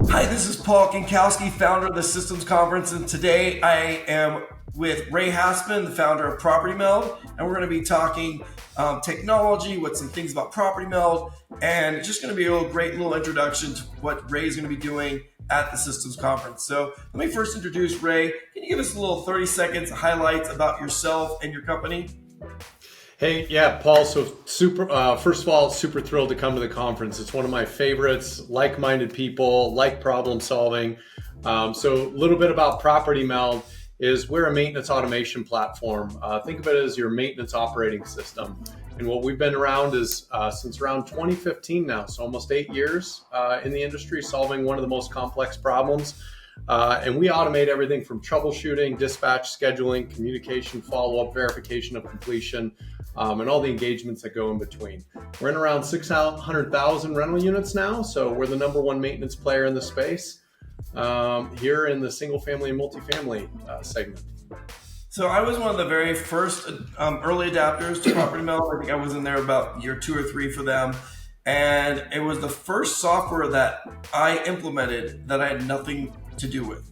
Hi, this is Paul Kinkowski, founder of the Systems Conference, and today I am with Ray Haspin, the founder of Property Meld, and we're going to be talking technology, what's some things about Property Meld, and it's just going to be a great little introduction to what Ray is going to be doing at the Systems Conference. So let me first introduce Ray. Can you give us a little 30 seconds highlights about yourself and your company? Hey, yeah, Paul. So first of all, super thrilled to come to the conference. It's one of my favorites, like-minded people, like problem solving. So a little bit about Property Meld is we're a maintenance automation platform. Think of it as your maintenance operating system. And what we've been around is since around 2015 now, so almost 8 years in the industry, solving one of the most complex problems. And we automate everything from troubleshooting, dispatch, scheduling, communication, follow-up, verification of completion, and all the engagements that go in between. We're in around 600,000 rental units now, so we're the number one maintenance player in the space here in the single family and multifamily segment. So I was one of the very first early adapters to Property Meld. I think I was in there about year 2 or 3 for them. And it was the first software that I implemented that I had nothing to do with.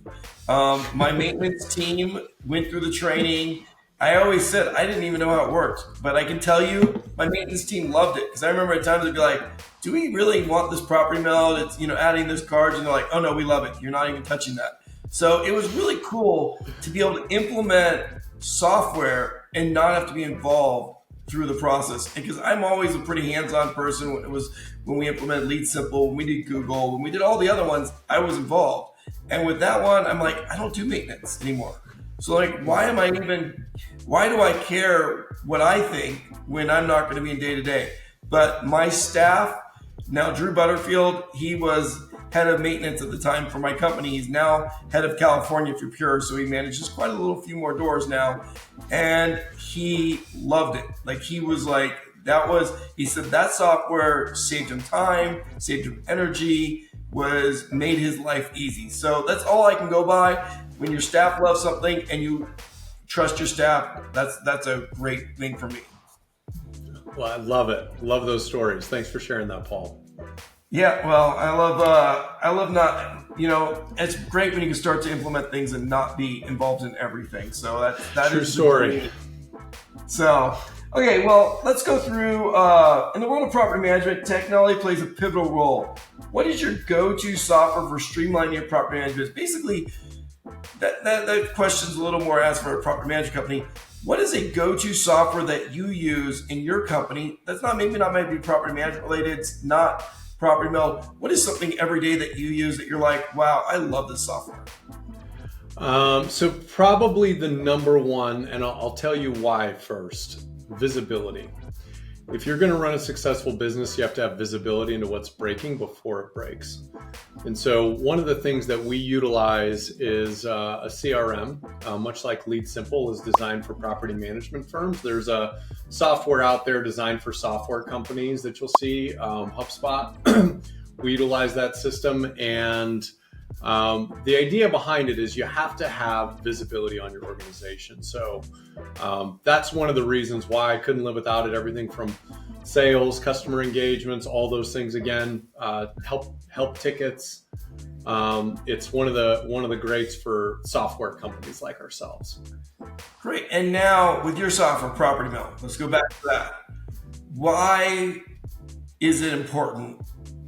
My maintenance team went through the training. I always said I didn't even know how it worked, but I can tell you my maintenance team loved it, because I remember at times they'd be like, do we really want this Property Meld? It's, adding this cards, and they're like, oh no, we love it. You're not even touching that. So it was really cool to be able to implement software and not have to be involved through the process. Because I'm always a pretty hands-on person. When we implemented Lead Simple, when we did Google, when we did all the other ones, I was involved. And with that one, I'm like, I don't do maintenance anymore. So why do I care what I think when I'm not going to be in day to day? But my staff, now Drew Butterfield, he was head of maintenance at the time for my company. He's now head of California for Pure. So he manages quite a few more doors now. And he loved it. He said that software saved him time, saved him energy, made his life easy. So that's all I can go by. When your staff loves something and you trust your staff, that's a great thing for me. Well, I love it. Love those stories. Thanks for sharing that, Paul. Yeah, well, I love not, it's great when you can start to implement things and not be involved in everything. So that True is story. So, okay, well, let's go through, in the world of property management, technology plays a pivotal role. What is your go-to software for streamlining your property management? Basically, that question's a little more asked for a property management company. What is a go-to software that you use in your company that's not maybe property management related, it's not Property Meld? What is something every day that you use that you're like, wow, I love this software? So probably the number one, and I'll tell you why first, visibility. If you're going to run a successful business, you have to have visibility into what's breaking before it breaks. And so one of the things that we utilize is a CRM, much like Lead Simple is designed for property management firms. There's a software out there designed for software companies that you'll see, HubSpot. We utilize that system, and the idea behind it is you have to have visibility on your organization. So that's one of the reasons why I couldn't live without it. Everything from sales, customer engagements, all those things. Again, help tickets. It's one of the greats for software companies like ourselves. Great. And now with your software, Property Meld, let's go back to that. Why is it important?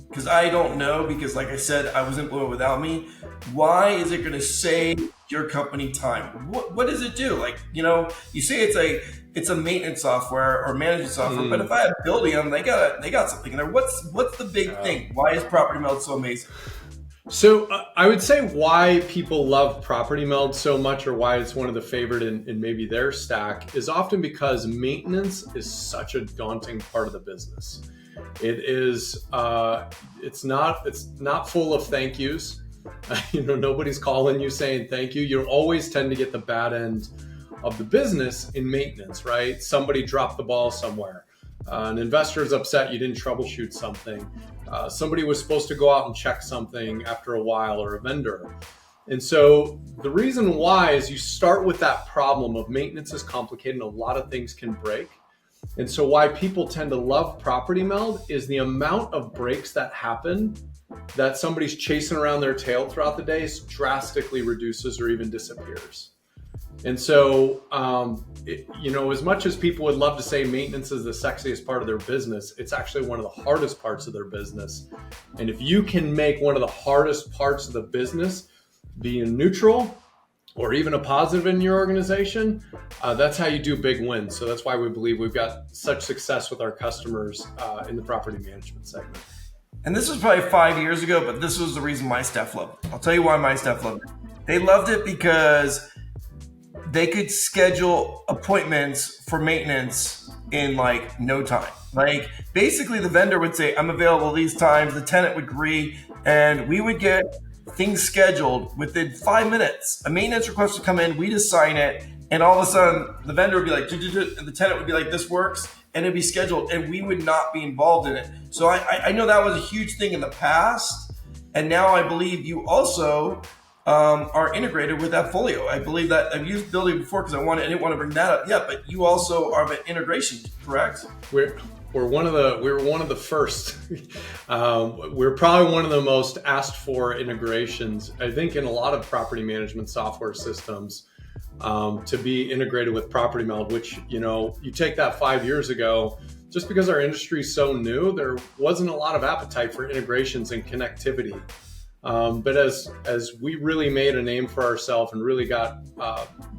Because I don't know, because like I said, I was implemented without me. Why is it going to save your company time? What does it do? You say it's a maintenance software or management software, but if I have building them, they got something in there. What's the big thing? Why is Property Meld so amazing? So I would say why people love Property Meld so much, or why it's one of the favorite in maybe their stack, is often because maintenance is such a daunting part of the business. It is. It's not full of thank yous. Nobody's calling you saying thank you. You always tend to get the bad end of the business in maintenance, right? Somebody dropped the ball somewhere. An investor is upset you didn't troubleshoot something. Somebody was supposed to go out and check something after a while, or a vendor. And so the reason why is you start with that problem of maintenance is complicated and a lot of things can break. And so why people tend to love Property Meld is the amount of breaks that happen that somebody's chasing around their tail throughout the day drastically reduces or even disappears. And so, as much as people would love to say maintenance is the sexiest part of their business, it's actually one of the hardest parts of their business. And if you can make one of the hardest parts of the business being neutral or even a positive in your organization, that's how you do big wins. So that's why we believe we've got such success with our customers in the property management segment. And this was probably 5 years ago, but this was the reason my staff loved it. I'll tell you why my staff loved it. They loved it because they could schedule appointments for maintenance in like no time. Like basically the vendor would say, I'm available these times, the tenant would agree, and we would get things scheduled within 5 minutes. A maintenance request would come in, we'd assign it, and all of a sudden the vendor would be like, and the tenant would be like, this works, and it'd be scheduled, and we would not be involved in it. So I know that was a huge thing in the past, and now I believe you also are integrated with AppFolio. I believe that I've used Building before because I didn't want to bring that up yet, but you also are an integration, correct? We're one of the first. We're probably one of the most asked for integrations, I think, in a lot of property management software systems, to be integrated with Property Meld, which, you take that 5 years ago, just because our industry is so new, there wasn't a lot of appetite for integrations and connectivity. But as we really made a name for ourselves and really got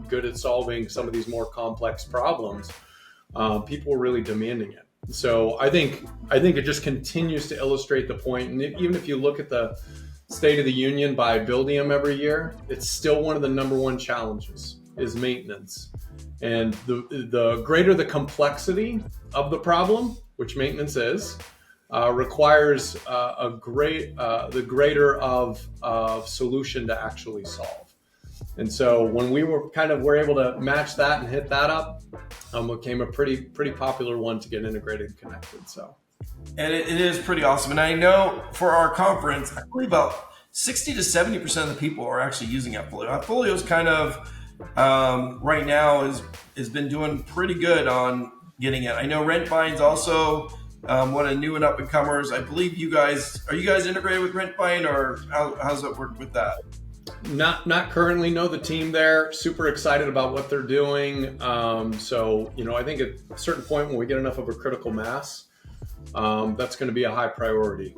good at solving some of these more complex problems, people were really demanding it. So I think it just continues to illustrate the point. And even if you look at the State of the Union by Buildium every year, it's still one of the number one challenges is maintenance. And the greater the complexity of the problem, which maintenance is, requires the greater of solution to actually solve. And so when we were able to match that and hit that up, it became a pretty popular one to get integrated and connected. So, and it is pretty awesome. And I know for our conference, I believe about 60 to 70% of the people are actually using AppFolio. AppFolio is kind of right now has been doing pretty good on getting it. I know RentBuying's also one of the new and up and comers. I believe are you guys integrated with RentBuying, or how's it work with that? Not currently. Know the team there. Super excited about what they're doing. So I think at a certain point when we get enough of a critical mass, that's going to be a high priority.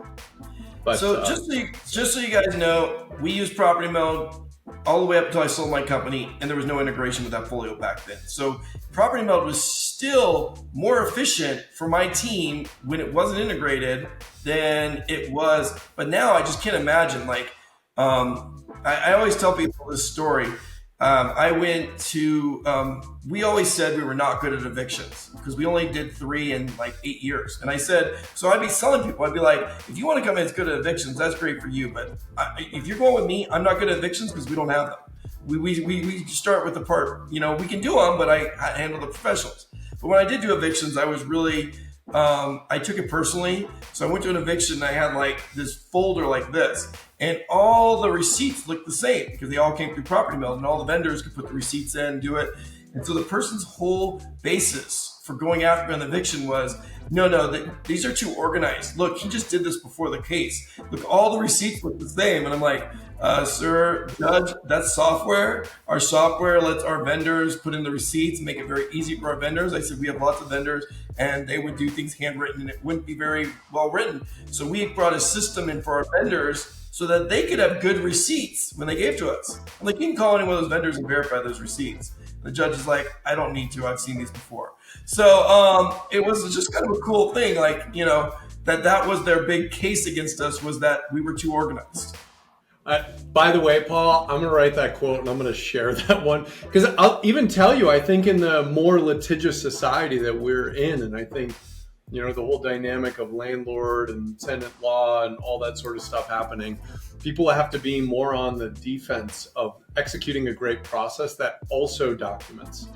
But so just so you guys know, we use Property Meld all the way up until I sold my company, and there was no integration with AppFolio back then. So Property Meld was still more efficient for my team when it wasn't integrated than it was. But now I just can't imagine. I always tell people this story. I went to, we always said we were not good at evictions because we only did 3 in 8 years. And I said, so I'd be selling people, I'd be like, if you want to come in, it's good at evictions, that's great for you. But if you're going with me, I'm not good at evictions because we don't have them. We start with the part, we can do them, but I handle the professionals. But when I did do evictions, I was really, I took it personally. So I went to an eviction and I had this folder like this, and all the receipts looked the same because they all came through Property Meld, and all the vendors could put the receipts in and do it. And so the person's whole basis for going after an eviction was, no, these are too organized. Look, he just did this before the case. Look, all the receipts look the same. And I'm like, sir, judge, that's software. Our software lets our vendors put in the receipts and make it very easy for our vendors. I said, we have lots of vendors and they would do things handwritten and it wouldn't be very well written. So we brought a system in for our vendors so that they could have good receipts when they gave to us. I'm like, you can call any one of those vendors and verify those receipts. The judge is like, I don't need to, I've seen these before. So it was just kind of a cool thing, that was their big case against us, was that we were too organized. By the way, Paul, I'm going to write that quote and I'm going to share that one, because I'll even tell you, I think in the more litigious society that we're in, and I think, the whole dynamic of landlord and tenant law and all that sort of stuff happening, people have to be more on the defense of executing a great process that also documents.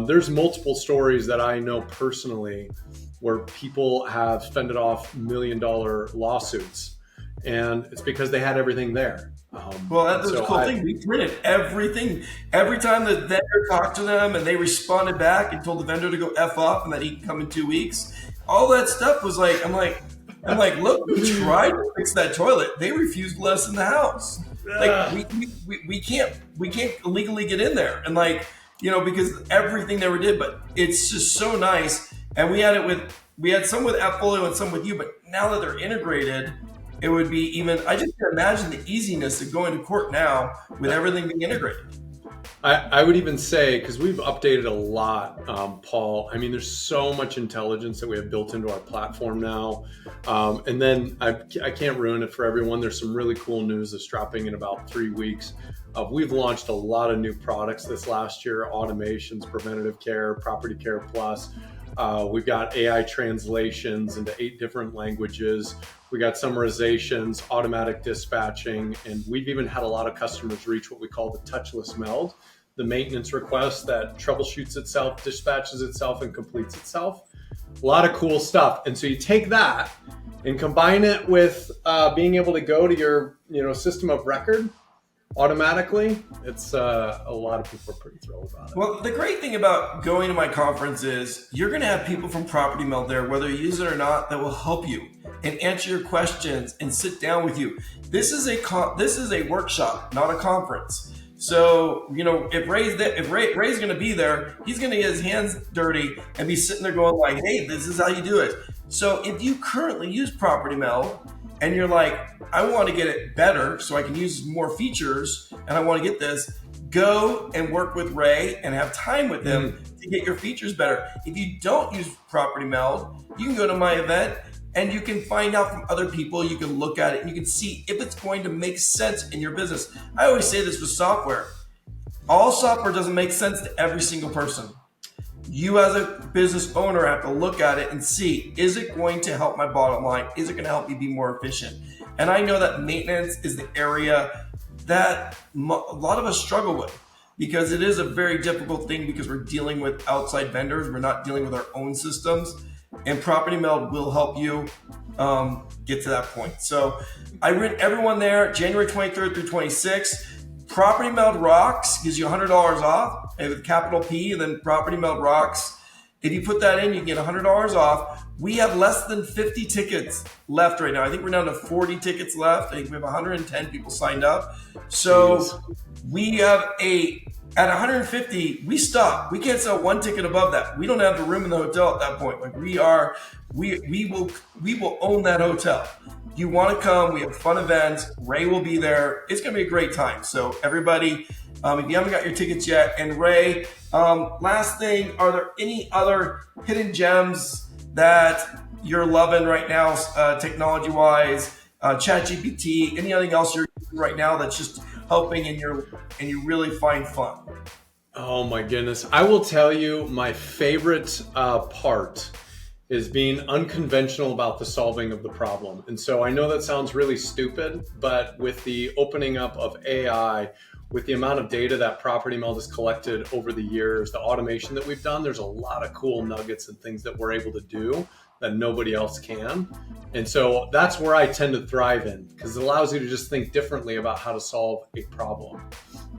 There's multiple stories that I know personally where people have fended off $1 million lawsuits, and it's because they had everything there. Well, that And was a so cool thing. We printed everything. Every time the vendor talked to them and they responded back and told the vendor to go F off and that he can come in 2 weeks, all that stuff was like, look, we tried to fix that toilet. They refused to let us in the house. Like we can't legally get in there. And like, because everything they were did, but it's just so nice. And we had some with AppFolio and some with you, but now that they're integrated, it would be even, I just can imagine the easiness of going to court now with everything being integrated. I would even say, because we've updated a lot, Paul, I mean, there's so much intelligence that we have built into our platform now. And then I can't ruin it for everyone. There's some really cool news that's dropping in about 3 weeks. We've launched a lot of new products this last year: automations, preventative care, property care plus. We've got AI translations into 8 different languages. We got summarizations, automatic dispatching, and we've even had a lot of customers reach what we call the touchless meld, the maintenance request that troubleshoots itself, dispatches itself, and completes itself. A lot of cool stuff. And so you take that and combine it with being able to go to your system of record automatically. It's a lot of people are pretty thrilled about it. Well, the great thing about going to my conference is you're going to have people from Property Meld there, whether you use it or not, that will help you and answer your questions and sit down with you. This is a workshop, not a conference. So, if Ray's going to be there, he's going to get his hands dirty and be sitting there going like, hey, this is how you do it. So if you currently use Property Meld and you're like, I want to get it better so I can use more features and I want to get this, go and work with Ray and have time with him to get your features better. If you don't use Property Meld, you can go to my event and you can find out from other people. You can look at it and you can see if it's going to make sense in your business. I always say this with software. All software doesn't make sense to every single person. You as a business owner have to look at it and see, is it going to help my bottom line? Is it going to help me be more efficient? And I know that maintenance is the area that a lot of us struggle with, because it is a very difficult thing because we're dealing with outside vendors. We're not dealing with our own systems. And Property Meld will help you get to that point. So I went everyone there, January 23rd through 26th. Property Meld Rocks gives you $100 off with capital P, and then Property Meld Rocks. If you put that in, you can get $100 off. We have less than 50 tickets left right now. I think we're down to 40 tickets left. I think we have 110 people signed up. So we have at 150, we stop. We can't sell one ticket above that. We don't have the room in the hotel at that point. Like we will own that hotel. You want to come, we have fun events. Ray will be there. It's going to be a great time. So everybody, if you haven't got your tickets yet, and Ray, last thing, are there any other hidden gems that you're loving right now, technology-wise, ChatGPT, anything else you're using right now that's just helping and you really find fun? Oh my goodness. I will tell you, my favorite part is being unconventional about the solving of the problem. And so I know that sounds really stupid, but with the opening up of AI, with the amount of data that Property Meld has collected over the years, the automation that we've done, there's a lot of cool nuggets and things that we're able to do that nobody else can. And so that's where I tend to thrive in, because it allows you to just think differently about how to solve a problem.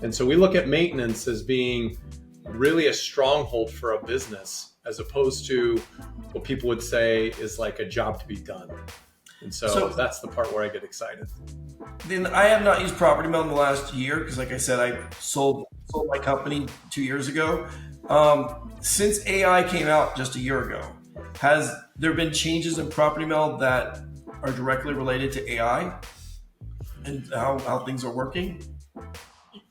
And so we look at maintenance as being really a stronghold for a business, as opposed to what people would say is like a job to be done. And so that's the part where I get excited. Then I have not used Property Meld in the last year because, like I said, I sold my company 2 years ago. Since AI came out just a year ago, has there been changes in Property Meld that are directly related to AI and how things are working?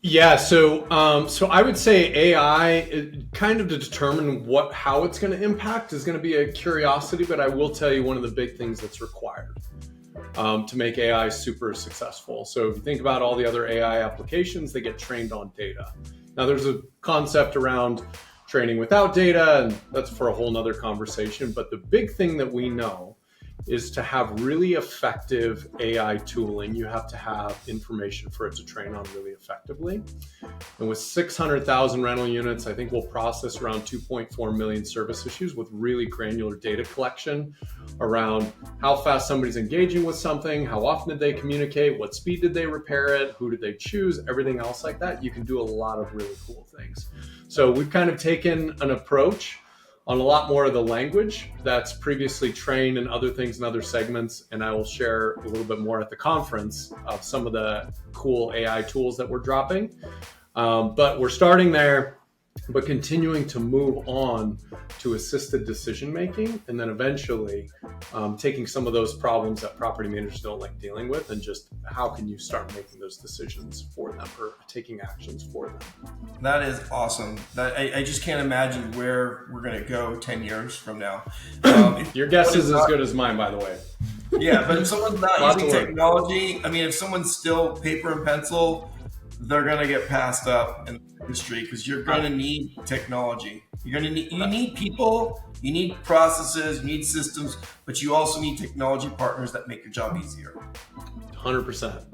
Yeah, so I would say AI, kind of to determine how it's going to impact is going to be a curiosity, but I will tell you one of the big things that's required to make AI super successful. So if you think about all the other AI applications, they get trained on data. Now there's a concept around training without data, and that's for a whole nother conversation. But the big thing that we know is to have really effective AI tooling. You have to have information for it to train on really effectively. And with 600,000 rental units, I think we'll process around 2.4 million service issues with really granular data collection around how fast somebody's engaging with something, how often did they communicate, what speed did they repair it, who did they choose, everything else like that. You can do a lot of really cool things. So we've kind of taken an approach on a lot more of the language that's previously trained in other things and other segments. And I will share a little bit more at the conference of some of the cool AI tools that we're dropping. But we're starting there, but continuing to move on to assisted decision making, and then eventually taking some of those problems that property managers don't like dealing with, and just how can you start making those decisions for them or taking actions for them. That is awesome. I just can't imagine where we're going to go 10 years from now. Your guess is as good as mine, by the way. Yeah, but if someone's not using technology, I mean, if someone's still paper and pencil, they're going to get passed up in the industry, because you're going to need technology. You need people, you need processes, you need systems, but you also need technology partners that make your job easier. 100%.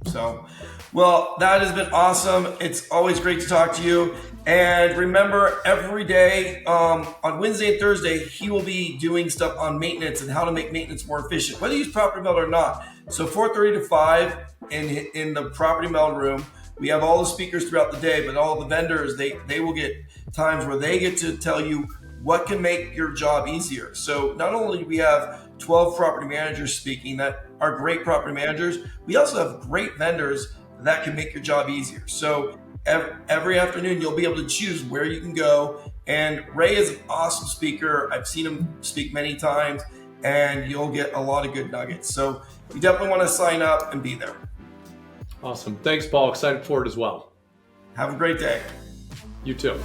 So, well, that has been awesome. It's always great to talk to you. And remember, every day on Wednesday and Thursday, he will be doing stuff on maintenance and how to make maintenance more efficient, whether you use Property Meld or not. So 4:30 to 5 in the Property Meld room. We have all the speakers throughout the day, but all the vendors, they will get times where they get to tell you what can make your job easier. So not only do we have 12 property managers speaking that are great property managers, we also have great vendors that can make your job easier. So every afternoon, you'll be able to choose where you can go. And Ray is an awesome speaker. I've seen him speak many times, and you'll get a lot of good nuggets. So you definitely want to sign up and be there. Awesome. Thanks, Paul. Excited for it as well. Have a great day. You too.